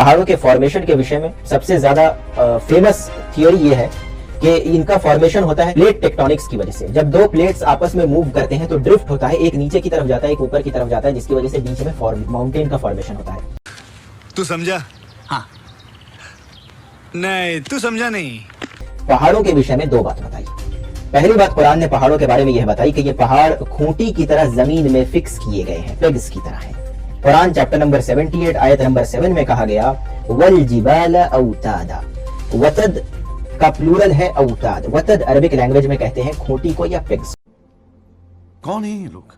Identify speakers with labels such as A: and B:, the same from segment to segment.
A: पहाड़ों के फॉर्मेशन के विषय में सबसे ज्यादा फेमस थियोरी ये है कि इनका फॉर्मेशन होता है प्लेट टेक्टोनिक्स की वजह से। जब दो प्लेट्स आपस में मूव करते हैं तो ड्रिफ्ट होता है, एक नीचे की तरफ जाता है, एक ऊपर की तरफ जाता है, जिसकी वजह से बीच में माउंटेन का फॉर्मेशन होता है।
B: तू समझा? हाँ। नहीं, तू समझा नहीं।
A: पहाड़ों के विषय में दो बात बताई। पहली बात, कुरान ने पहाड़ों के बारे में यह बताई कि ये पहाड़ खूंटी की तरह जमीन में फिक्स किए गए हैं, पेग्स की तरह है। कुरान चैप्टर नंबर 78 आयत नंबर 7 में कहा गया वल जिबाल औतादा। वतद का प्लूरल है औताद। वतद अरबिक लैंग्वेज में कहते हैं खूंटी को या पेग्स।
C: कौन है ये लोग?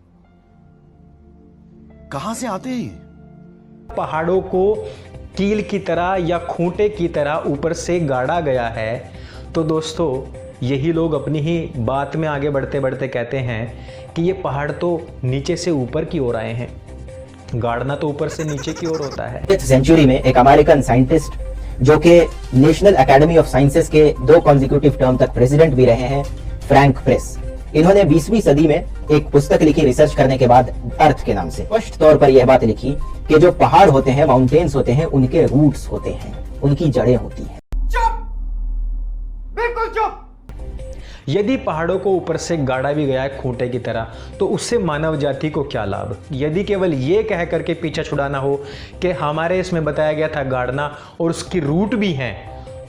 C: कहां से आते हैं?
D: पहाड़ों को कील की तरह या खूंटे की तरह ऊपर से गाड़ा गया है। तो दोस्तों, यही लोग अपनी ही बात में आगे बढ़ते बढ़ते कहते हैं कि ये पहाड़ तो नीचे से ऊपर की ओर आए हैं। गाड़ना तो ऊपर से नीचे की ओर होता है।
A: सेंचुरी में एक अमेरिकन साइंटिस्ट जो कि नेशनल एकेडमी ऑफ साइंसेस के 2 कॉन्जिक्यूटिव टर्म तक प्रेसिडेंट भी रहे हैं, फ्रैंक प्रेस, इन्होंने 20वीं सदी में एक पुस्तक लिखी रिसर्च करने के बाद अर्थ के नाम से। स्पष्ट तौर पर यह बात लिखी कि जो पहाड़ होते हैं, माउंटेन्स होते हैं, उनके रूट्स होते हैं, उनकी जड़ें होती हैं।
E: चुप, बिल्कुल चुप।
D: यदि पहाड़ों को ऊपर से गाड़ा भी गया है खूंटे की तरह, तो उससे मानव जाति को क्या लाभ? यदि केवल ये कह करके पीछा छुड़ाना हो कि हमारे इसमें बताया गया था गाड़ना और उसकी रूट भी हैं,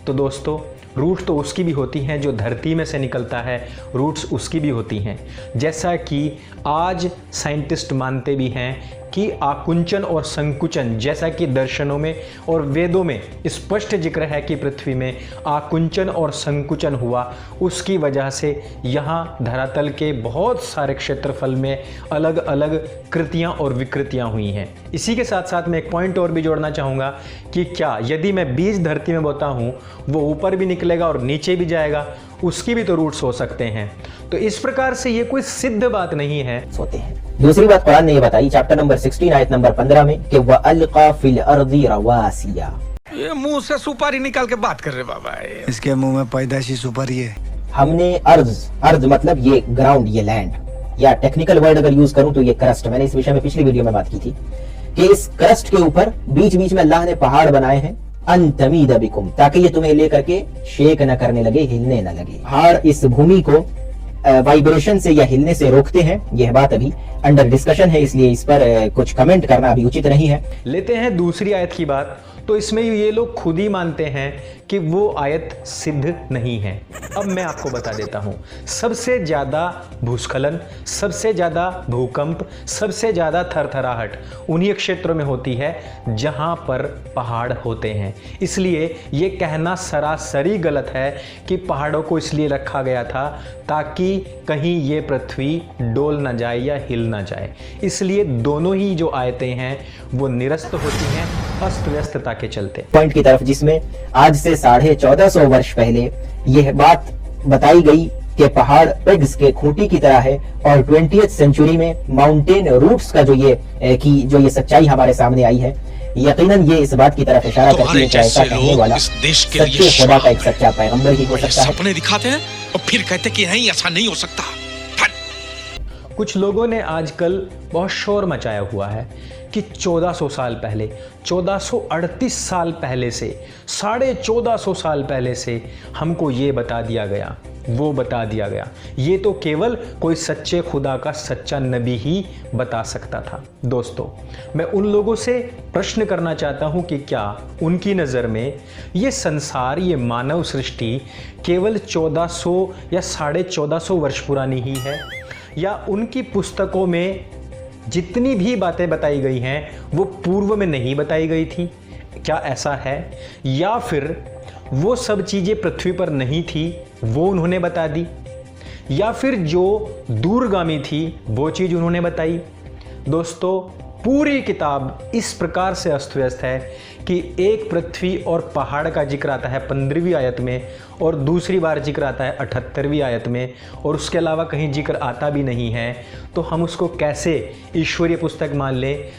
D: तो दोस्तों रूट तो उसकी भी होती हैं जो धरती में से निकलता है, रूट्स उसकी भी होती हैं। जैसा कि आज साइंटिस्ट मानते भी हैं कि आकुंचन और संकुचन, जैसा कि दर्शनों में और वेदों में स्पष्ट जिक्र है कि पृथ्वी में आकुंचन और संकुचन हुआ, उसकी वजह से यहाँ धरातल के बहुत सारे क्षेत्रफल में अलग अलग कृतियाँ और विकृतियाँ हुई हैं। इसी के साथ साथ मैं एक पॉइंट और भी जोड़ना चाहूँगा कि क्या यदि मैं बीज धरती में बोता हूँ, वो ऊपर भी निकलेगा और नीचे भी जाएगा, उसकी भी तो रूट्स हो सकते हैं। तो इस प्रकार से ये कोई सिद्ध बात नहीं है।
A: होते हैं। दूसरी बात कुरान ने ये बताई चैप्टर नंबर 16 आयत नंबर 15 में कि वअल्का फिल अर्दी रवासिया।
B: ये मुंह से सुपारी निकाल के बात कर रहे बाबा।
C: इसके मुंह में पैदाइशी सुपारी है।
A: हमने अर्ज मतलब ये ग्राउंड, ये लैंड, या टेक्निकल वर्ड अगर यूज करूं तो ये क्रस्ट। मैंने इस विषय में पिछली वीडियो में बात की थी कि इस क्रस्ट के ऊपर बीच बीच में अल्लाह ने पहाड़ बनाए हैं, अनतमीद बिकुम, ताकि ये तुम्हें लेकर के शेक न करने लगे, हिलने न लगे। पहाड़ इस भूमि को वाइब्रेशन से या हिलने से रोकते हैं। यह बात अभी अंडर डिस्कशन है, इसलिए इस पर कुछ कमेंट करना अभी उचित नहीं है।
D: लेते हैं दूसरी आयत की बात, तो इसमें ये लोग खुद ही मानते हैं कि वो आयत सिद्ध नहीं है। अब मैं आपको बता देता हूँ, सबसे ज़्यादा भूस्खलन, सबसे ज़्यादा भूकंप, सबसे ज़्यादा थरथराहट उन्हीं क्षेत्रों में होती है जहाँ पर पहाड़ होते हैं। इसलिए ये कहना सरासरी गलत है कि पहाड़ों को इसलिए रखा गया था ताकि कहीं ये पृथ्वी डोल ना जाए या हिल ना जाए। इसलिए दोनों ही जो आयतें हैं वो निरस्त होती हैं अस्त व्यस्तता के चलते।
A: पॉइंट की तरफ, जिसमें आज से 1450 वर्ष पहले यह बात बताई गई कि पहाड़ पेग्स के खूंटी की तरह है, और 20th सेंचुरी में माउंटेन रूट्स का जो ये सच्चाई हमारे सामने आई है, यकीनन ये इस बात की तरफ इशारा करती है कि ऐसा कहने वाला सच्चे खुदा का एक सच्चा पैगंबर ही हो सकता है।
B: सपने दिखाते हैं और फिर कहते कि नहीं, ऐसा नहीं हो सकता।
D: कुछ लोगों ने आजकल बहुत शोर मचाया हुआ है कि 1400 साल पहले, 1438 साल पहले से, 1450 साल पहले से हमको ये बता दिया गया, वो बता दिया गया। ये तो केवल कोई सच्चे खुदा का सच्चा नबी ही बता सकता था। दोस्तों, मैं उन लोगों से प्रश्न करना चाहता हूँ कि क्या उनकी नज़र में ये संसार, ये मानव सृष्टि केवल 1400 या 1450 वर्ष पुरानी ही है, या उनकी पुस्तकों में जितनी भी बातें बताई गई हैं वो पूर्व में नहीं बताई गई थी? क्या ऐसा है? या फिर वो सब चीज़ें पृथ्वी पर नहीं थी, वो उन्होंने बता दी, या फिर जो दूरगामी थी वो चीज़ उन्होंने बताई? दोस्तों, पूरी किताब इस प्रकार से अस्त व्यस्त है कि एक पृथ्वी और पहाड़ का जिक्र आता है 15वीं आयत में, और दूसरी बार जिक्र आता है 78वीं आयत में, और उसके अलावा कहीं जिक्र आता भी नहीं है। तो हम उसको कैसे ईश्वरीय पुस्तक मान लें